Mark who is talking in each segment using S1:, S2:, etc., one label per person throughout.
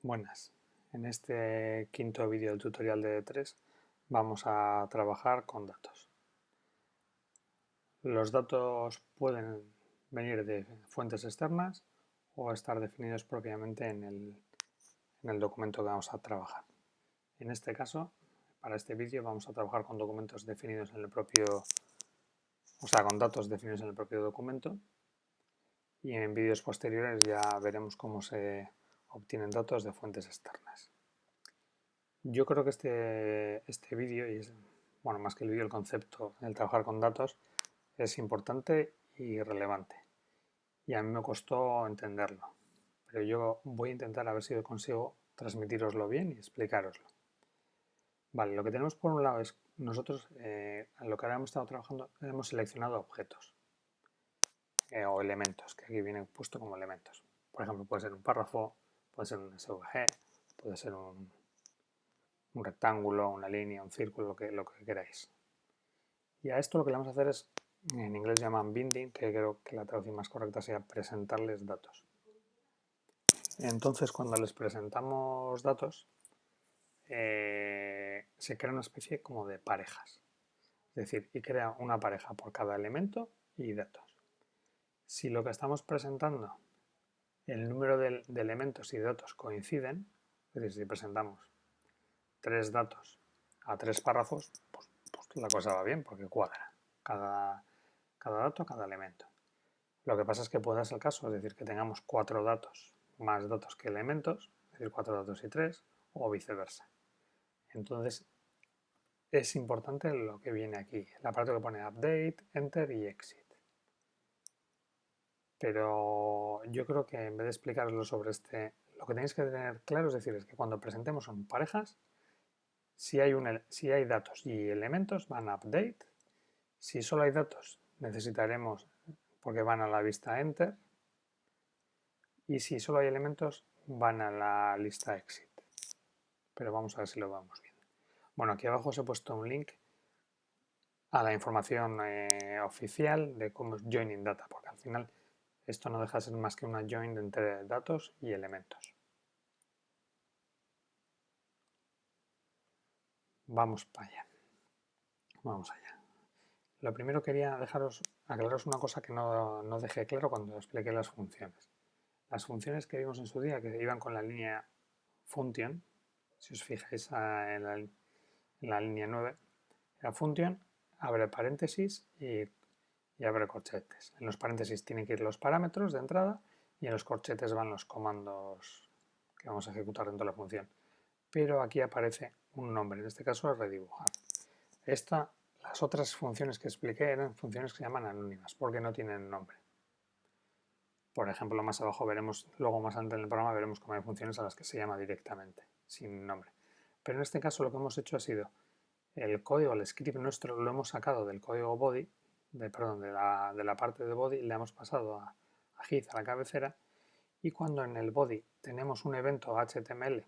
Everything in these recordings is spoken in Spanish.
S1: Buenas, en este quinto vídeo del tutorial de D3 vamos a trabajar con datos. Los datos pueden venir de fuentes externas o estar definidos propiamente en el documento que vamos a trabajar. En este caso, para este vídeo vamos a trabajar con documentos definidos en el propio, con datos definidos en el propio documento, y en vídeos posteriores ya veremos cómo se obtienen datos de fuentes externas. Yo creo que este vídeo, bueno, más que el vídeo, el concepto del trabajar con datos es importante y relevante. Y a mí me costó entenderlo, pero yo voy a intentar a ver si consigo transmitiroslo bien y explicároslo. Vale, lo que tenemos por un lado es nosotros, en lo que ahora hemos estado trabajando, hemos seleccionado objetos o elementos, que aquí vienen puesto como elementos. Por ejemplo, puede ser un párrafo, puede ser un SVG, puede ser un rectángulo, una línea, un círculo, lo que queráis. Y a esto lo que le vamos a hacer es, en inglés llaman binding, que creo que la traducción más correcta sea presentarles datos. Entonces, cuando les presentamos datos, se crea una especie como de parejas. Es decir, y crea una pareja por cada elemento y datos. Si lo que estamos presentando, el número de elementos y de datos coinciden, es decir, si presentamos 3 datos a 3 párrafos, pues la cosa va bien porque cuadra cada dato, cada elemento. Lo que pasa es que puede ser el caso, es decir, que tengamos 4 datos más datos que elementos, es decir, 4 datos y 3, o viceversa. Entonces, es importante lo que viene aquí, el aparato que pone update, enter y exit. Pero yo creo que en vez de explicaroslo sobre lo que tenéis que tener claro es decir, es que cuando presentemos son parejas, si hay datos y elementos van a update, si solo hay datos necesitaremos porque van a la vista enter, y si solo hay elementos van a la lista exit. Pero vamos a ver si lo vamos viendo. Bueno, aquí abajo os he puesto un link a la información oficial de cómo es joining data, porque al final esto no deja de ser más que una join entre datos y elementos. Vamos para allá. Vamos allá. Lo primero quería aclararos una cosa que no dejé claro cuando expliqué las funciones. Las funciones que vimos en su día, que iban con la línea function, si os fijáis en la línea 9, la function abre paréntesis y abre corchetes. En los paréntesis tienen que ir los parámetros de entrada y en los corchetes van los comandos que vamos a ejecutar dentro de la función. Pero aquí aparece un nombre, en este caso es redibujar. Las otras funciones que expliqué eran funciones que se llaman anónimas porque no tienen nombre. Por ejemplo, más abajo veremos, luego más adelante en el programa veremos cómo hay funciones a las que se llama directamente, sin nombre. Pero en este caso lo que hemos hecho ha sido el código, el script nuestro lo hemos sacado del código body, de la parte de body, le hemos pasado a head, a la cabecera, y cuando en el body tenemos un evento HTML,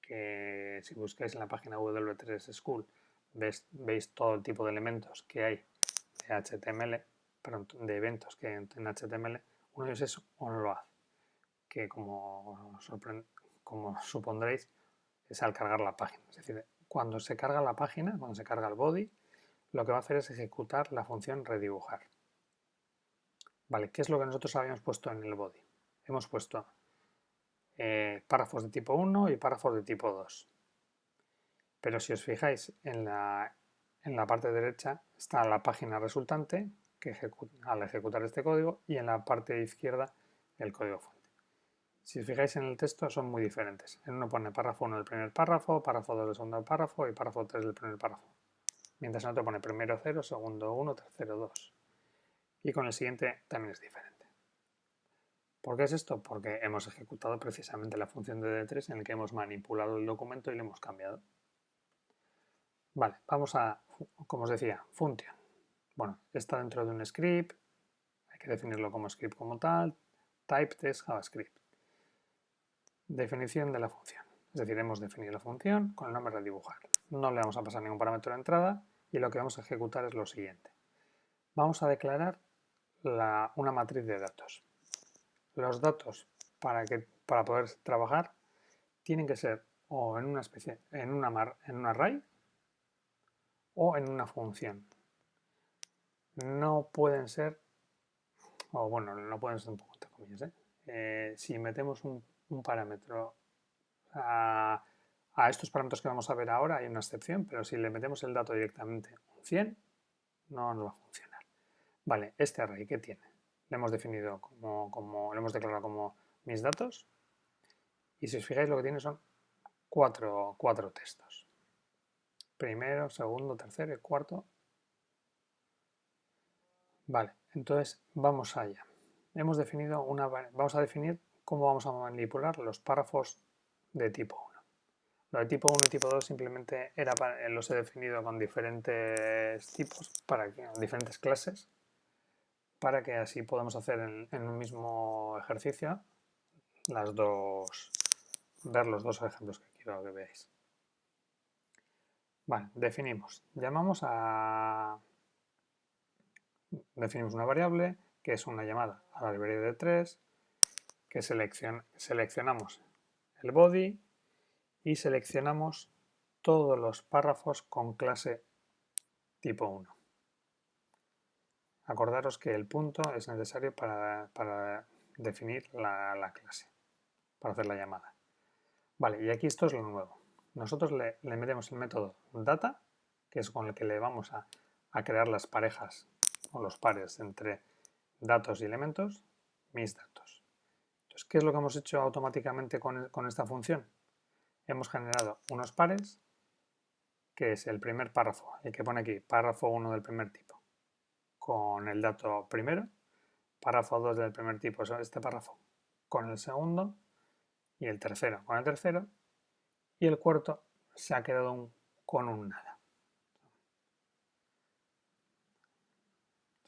S1: que si buscáis en la página W3 School veis todo el tipo de elementos que hay de HTML, de eventos que hay en HTML, uno de ellos es onload, que como supondréis es al cargar la página. Es decir, cuando se carga la página, cuando se carga el body, lo que va a hacer es ejecutar la función redibujar. Vale, ¿qué es lo que nosotros habíamos puesto en el body? Hemos puesto párrafos de tipo 1 y párrafos de tipo 2. Pero si os fijáis en la parte derecha está la página resultante al ejecutar este código y en la parte izquierda el código fuente. Si os fijáis en el texto son muy diferentes. En uno pone párrafo 1 del primer párrafo, párrafo 2 del segundo párrafo y párrafo 3 del primer párrafo. Mientras en otro pone primero 0, segundo 1, tercero 2. Y con el siguiente también es diferente. ¿Por qué es esto? Porque hemos ejecutado precisamente la función de D3 en la que hemos manipulado el documento y lo hemos cambiado. Vale, vamos a, como os decía, function. Bueno, está dentro de un script, hay que definirlo como script como tal, type test JavaScript. Definición de la función. Es decir, hemos definido la función con el nombre redibujar. No le vamos a pasar ningún parámetro de entrada y lo que vamos a ejecutar es lo siguiente. Vamos a declarar una matriz de datos. Los datos para poder trabajar tienen que ser o en una especie, en un array o en una función. No pueden ser, o bueno, no pueden ser un poco entre comillas, si metemos un parámetro a estos parámetros que vamos a ver ahora hay una excepción, pero si le metemos el dato directamente un 100, no nos va a funcionar. Vale, este array, ¿qué tiene? Le hemos definido lo hemos declarado como mis datos, y si os fijáis lo que tiene son cuatro textos. Primero, segundo, tercero y cuarto. Vale, entonces vamos allá. Vamos a definir cómo vamos a manipular los párrafos de tipo 1. Lo de tipo 1 y tipo 2 simplemente los he definido con diferentes tipos, diferentes clases, para que así podamos hacer en un mismo ejercicio ver los dos ejemplos que quiero que veáis. Vale, definimos una variable que es una llamada a la librería de 3, que seleccionamos el body y seleccionamos todos los párrafos con clase tipo 1. Acordaros que el punto es necesario para definir la clase, para hacer la llamada. Vale, y aquí esto es lo nuevo. Nosotros le metemos el método data, que es con el que le vamos a crear las parejas o los pares entre datos y elementos, mis datos. Entonces, ¿qué es lo que hemos hecho automáticamente con esta función? Hemos generado unos pares, que es el primer párrafo, el que pone aquí, párrafo 1 del primer tipo, con el dato primero, párrafo 2 del primer tipo, este párrafo, con el segundo, y el tercero con el tercero, y el cuarto se ha quedado con un nada.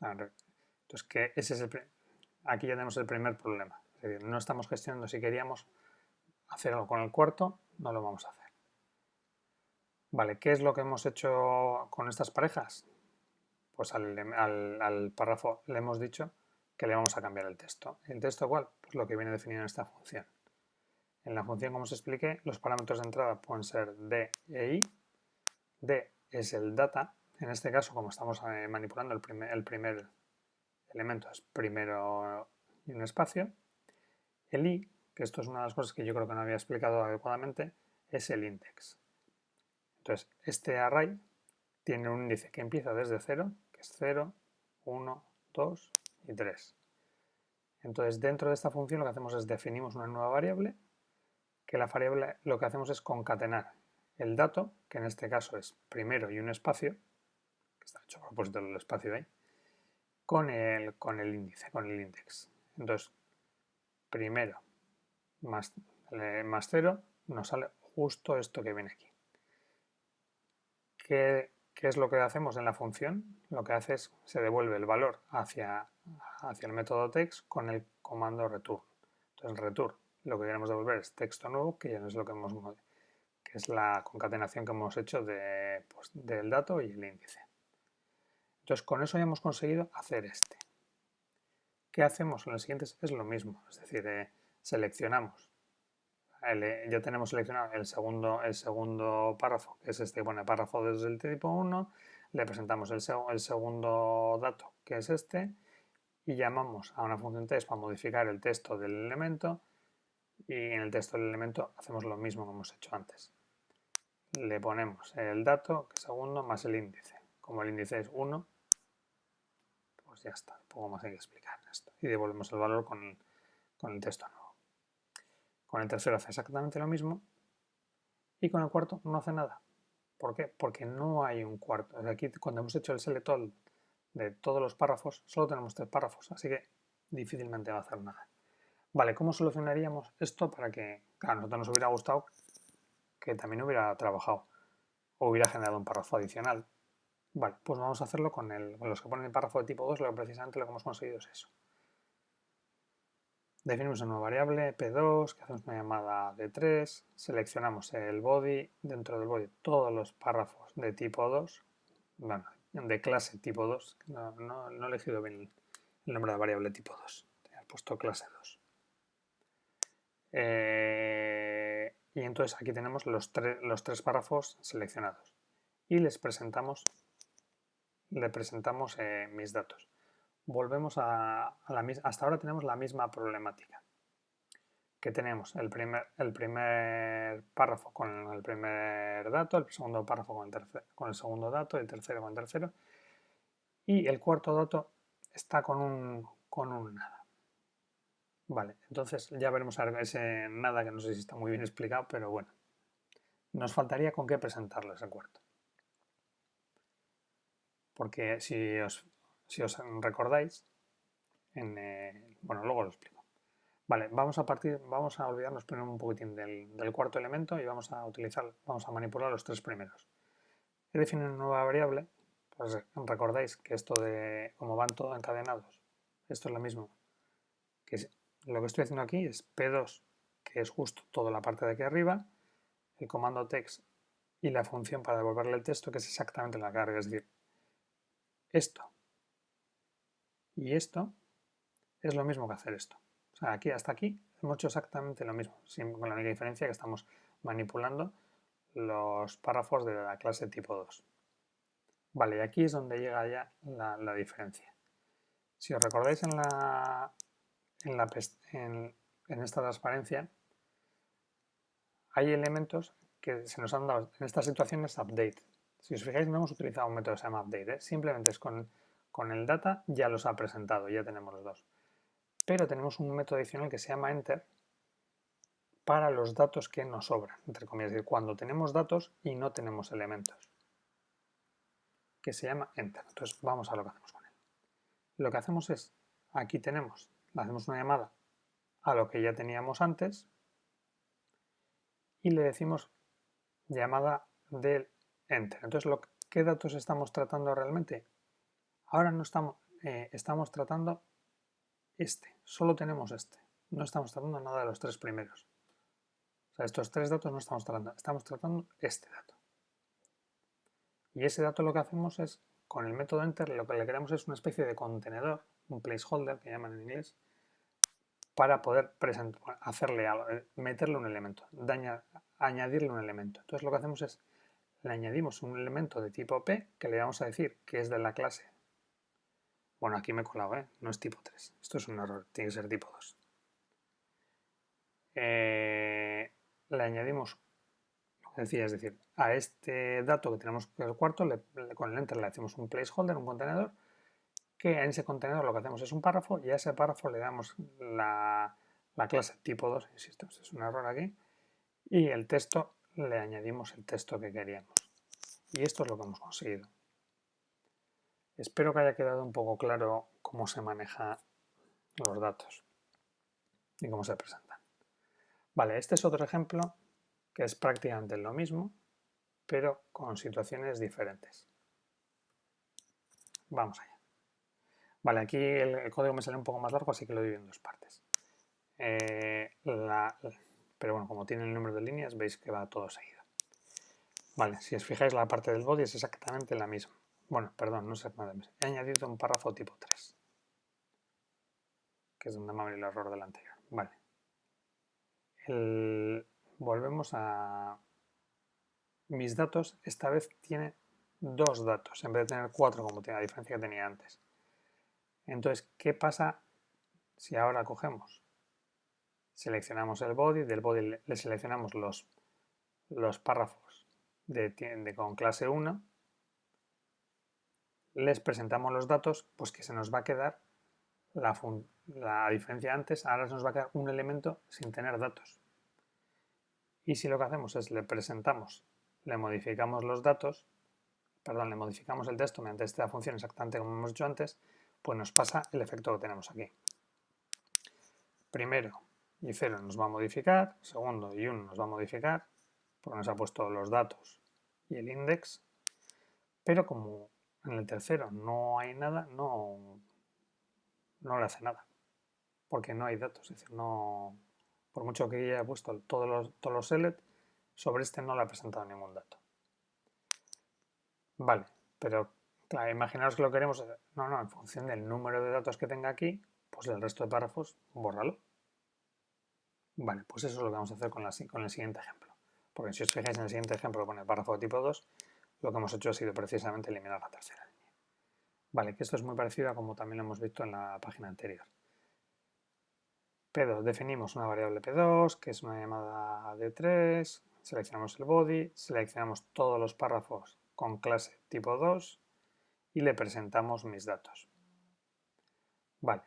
S1: Entonces, aquí ya tenemos el primer problema. Es decir, no estamos gestionando. Si queríamos hacer algo con el cuarto, no lo vamos a hacer. Vale, ¿qué es lo que hemos hecho con estas parejas? Pues al párrafo le hemos dicho que le vamos a cambiar el texto. ¿El texto cuál? Pues lo que viene definido en esta función. En la función, como os expliqué, los parámetros de entrada pueden ser D e I. D es el data. En este caso, como estamos manipulando el primer elemento, es primero y un espacio. El I, que esto es una de las cosas que yo creo que no había explicado adecuadamente, es el index. Entonces, este array tiene un índice que empieza desde 0, que es 0, 1, 2 y 3. Entonces, dentro de esta función lo que hacemos es definimos una nueva variable, que la variable lo que hacemos es concatenar el dato, que en este caso es primero y un espacio, que está hecho a propósito del espacio ahí, con el índice, con el index. Entonces, primero más 0 nos sale justo esto que viene aquí. ¿Qué es lo que hacemos en la función? Lo que hace es se devuelve el valor hacia el método text con el comando return. Entonces, return lo que queremos devolver es texto nuevo, que ya no es lo que que es la concatenación que hemos hecho del dato y el índice. Entonces, con eso ya hemos conseguido hacer este. ¿Qué hacemos en los siguientes? Es lo mismo, es decir, seleccionamos. Ya tenemos seleccionado el segundo párrafo, que es este que pone párrafo desde el tipo 1, le presentamos el segundo dato, que es este, y llamamos a una función text para modificar el texto del elemento, y en el texto del elemento hacemos lo mismo que hemos hecho antes. Le ponemos el dato, que es segundo, más el índice. Como el índice es 1, pues ya está, poco más hay que explicar esto. Y devolvemos el valor con el texto nuevo. Con el tercero hace exactamente lo mismo y con el cuarto no hace nada. ¿Por qué? Porque no hay un cuarto. Aquí cuando hemos hecho el select all de todos los párrafos, solo tenemos 3 párrafos, así que difícilmente va a hacer nada. Vale, ¿cómo solucionaríamos esto para que, claro, a nosotros nos hubiera gustado que también hubiera trabajado o hubiera generado un párrafo adicional? Vale, pues vamos a hacerlo con los que ponen el párrafo de tipo 2, precisamente lo que hemos conseguido es eso. Definimos una nueva variable, p2, que hacemos una llamada de 3, seleccionamos el body, dentro del body todos los párrafos de tipo 2, bueno, de clase tipo 2, no he elegido bien el nombre de la variable tipo 2, he puesto clase 2. Y entonces aquí tenemos los tres párrafos seleccionados y le presentamos mis datos. Volvemos a la misma. Hasta ahora tenemos la misma problemática. Que tenemos el primer párrafo con el primer dato, el segundo párrafo con el segundo dato, el tercero con el tercero, y el cuarto dato está con un nada. Vale, entonces ya veremos ese nada, que no sé si está muy bien explicado, pero bueno. Nos faltaría con qué presentarlo ese cuarto. Porque si os recordáis, bueno, luego lo explico. Vale, vamos a olvidarnos primero un poquitín del cuarto elemento y vamos a manipular los tres primeros. He definido una nueva variable, pues recordáis que esto de como van todos encadenados, esto es lo mismo. Lo que estoy haciendo aquí es P2, que es justo toda la parte de aquí arriba, el comando text y la función para devolverle el texto, que es exactamente la carga, es decir, esto y esto es lo mismo que hacer esto. O sea, aquí hasta aquí hemos hecho exactamente lo mismo, con la única diferencia que estamos manipulando los párrafos de la clase tipo 2. Vale, y aquí es donde llega ya la diferencia. Si os recordáis en esta transparencia, hay elementos que se nos han dado en estas situaciones update. Si os fijáis, no hemos utilizado un método que se llama update, simplemente es con el data ya los ha presentado, ya tenemos los dos. Pero tenemos un método adicional que se llama enter para los datos que nos sobran, entre comillas, es decir, cuando tenemos datos y no tenemos elementos, que se llama enter. Entonces vamos a lo que hacemos con él. Lo que hacemos es, aquí hacemos una llamada a lo que ya teníamos antes y le decimos llamada del enter. Entonces, ¿qué datos estamos tratando realmente? Ahora no estamos tratando solo tenemos no estamos tratando nada de los tres primeros. O sea, estos tres datos no estamos tratando este dato. Y ese dato lo que hacemos es, con el método enter, lo que le creamos es una especie de contenedor, un placeholder que llaman en inglés, para poder meterle un elemento, añadirle un elemento. Entonces lo que hacemos es, le añadimos un elemento de tipo P, que le vamos a decir que es de la clase. Bueno, aquí me he colado, no es tipo 3. Esto es un error, tiene que ser tipo 2. Le añadimos, lo que decía, es decir, a este dato que tenemos que es el cuarto, con el enter le hacemos un placeholder, un contenedor, que en ese contenedor lo que hacemos es un párrafo y a ese párrafo le damos la clase tipo 2, insisto, este es un error aquí, y el texto le añadimos el texto que queríamos. Y esto es lo que hemos conseguido. Espero que haya quedado un poco claro cómo se manejan los datos y cómo se presentan. Vale, este es otro ejemplo que es prácticamente lo mismo, pero con situaciones diferentes. Vamos allá. Vale, aquí el código me sale un poco más largo, así que lo divido en dos partes. Pero bueno, como tiene el número de líneas, veis que va todo seguido. Vale, si os fijáis, la parte del body es exactamente la misma. Bueno, perdón, no es exactamente la misma. He añadido un párrafo tipo 3, que es donde me ha venido el error del anterior. Vale. Volvemos a mis datos. Esta vez tiene 2 datos, en vez de tener 4 como tiene la diferencia que tenía antes. Entonces, ¿qué pasa si ahora cogemos? Seleccionamos el body, del body le seleccionamos los párrafos con clase 1, les presentamos los datos, pues que se nos va a quedar la diferencia antes, ahora se nos va a quedar un elemento sin tener datos. Y si lo que hacemos es le modificamos los datos, le modificamos el texto mediante esta función exactamente como hemos hecho antes, pues nos pasa el efecto que tenemos aquí. Primero y 0 nos va a modificar, segundo y 1 nos va a modificar, porque nos ha puesto los datos y el index, pero como en el tercero no hay nada, no le hace nada, porque no hay datos, es decir, por mucho que haya puesto todos los select, sobre este no le ha presentado ningún dato. Vale, pero claro, imaginaos que lo queremos, en función del número de datos que tenga aquí, pues el resto de párrafos, bórralo. Vale, pues eso es lo que vamos a hacer con el siguiente ejemplo. Porque si os fijáis en el siguiente ejemplo, pone párrafo de tipo 2, lo que hemos hecho ha sido precisamente eliminar la tercera línea. Vale, que esto es muy parecido a como también lo hemos visto en la página anterior. P2, definimos una variable P2, que es una llamada de 3, seleccionamos el body, seleccionamos todos los párrafos con clase tipo 2 y le presentamos mis datos. Vale,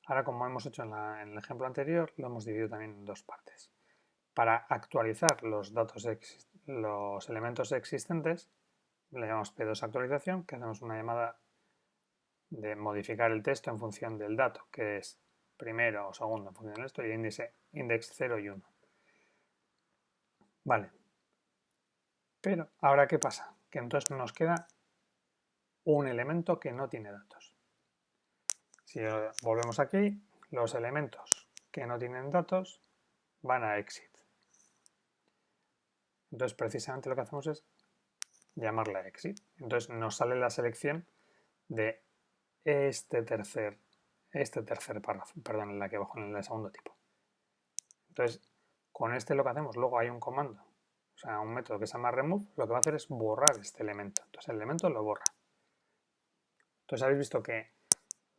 S1: ahora como hemos hecho en el ejemplo anterior, lo hemos dividido también en dos partes. Para actualizar los elementos existentes, le llamamos P2 actualización, que hacemos una llamada de modificar el texto en función del dato, que es primero o segundo en función de esto, y index 0 y 1. Vale. Pero, ¿ahora qué pasa? Que entonces nos queda un elemento que no tiene datos. Si volvemos aquí, los elementos que no tienen datos van a exit. Entonces, precisamente lo que hacemos es llamarla exit. Entonces, nos sale la selección de este tercer párrafo, perdón, en la que abajo, en el segundo tipo. Entonces, con este lo que hacemos, luego hay un comando, o sea, un método que se llama remove, lo que va a hacer es borrar este elemento. Entonces, el elemento lo borra. Entonces, habéis visto que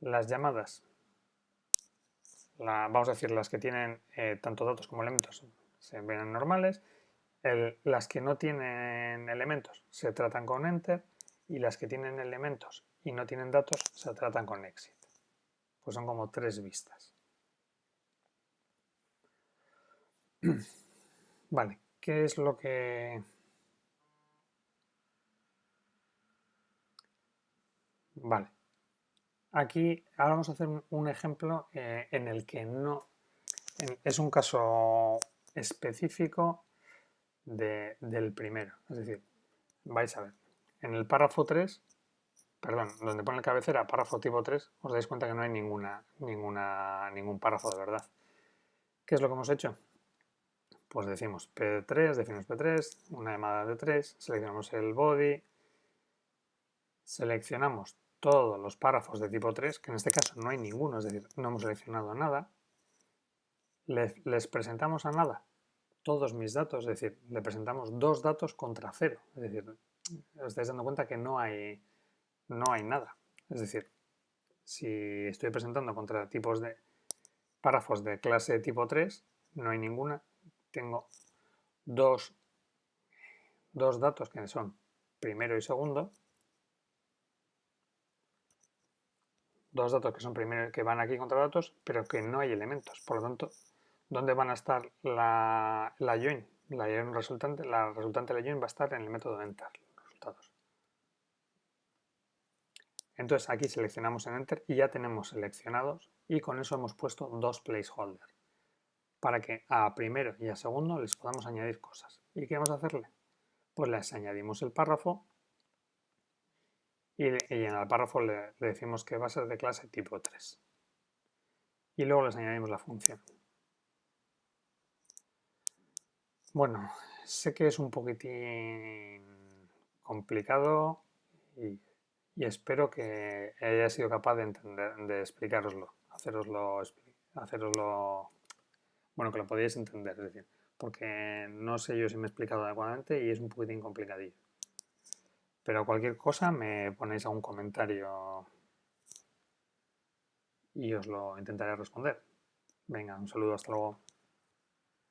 S1: las llamadas, vamos a decir, las que tienen tanto datos como elementos, se ven normales. Las que no tienen elementos se tratan con enter y las que tienen elementos y no tienen datos se tratan con exit. Pues son como tres vistas. Vale, ¿qué es lo que... Vale. Aquí ahora vamos a hacer un ejemplo en el que no... es un caso específico del primero. Es decir, vais a ver, en el párrafo 3, perdón, donde pone el cabecera, párrafo tipo 3, os dais cuenta que no hay ningún párrafo de verdad. ¿Qué es lo que hemos hecho? Pues decimos P3, definimos P3, una llamada de 3, seleccionamos el body, seleccionamos todos los párrafos de tipo 3, que en este caso no hay ninguno, es decir, no hemos seleccionado nada, les presentamos a nada todos mis datos, es decir, le presentamos dos datos contra 0, es decir, os estáis dando cuenta que no hay nada, es decir, si estoy presentando contra tipos de párrafos de clase tipo 3, no hay ninguna, tengo dos datos que son primero y segundo, dos datos que son primero que van aquí contra datos, pero que no hay elementos. Por lo tanto, ¿dónde van a estar la join? La resultante de la join va a estar en el método enter, los resultados. Entonces aquí seleccionamos en enter y ya tenemos seleccionados y con eso hemos puesto dos placeholders para que a primero y a segundo les podamos añadir cosas. ¿Y qué vamos a hacerle? Pues les añadimos el párrafo y en el párrafo le decimos que va a ser de clase tipo 3. Y luego les añadimos la función. Bueno, sé que es un poquitín complicado y espero que haya sido capaz de entender, de explicároslo, bueno, que lo podéis entender, es decir, porque no sé yo si me he explicado adecuadamente y es un poquitín complicadillo. Pero cualquier cosa me ponéis algún comentario y os lo intentaré responder. Venga, un saludo, hasta luego.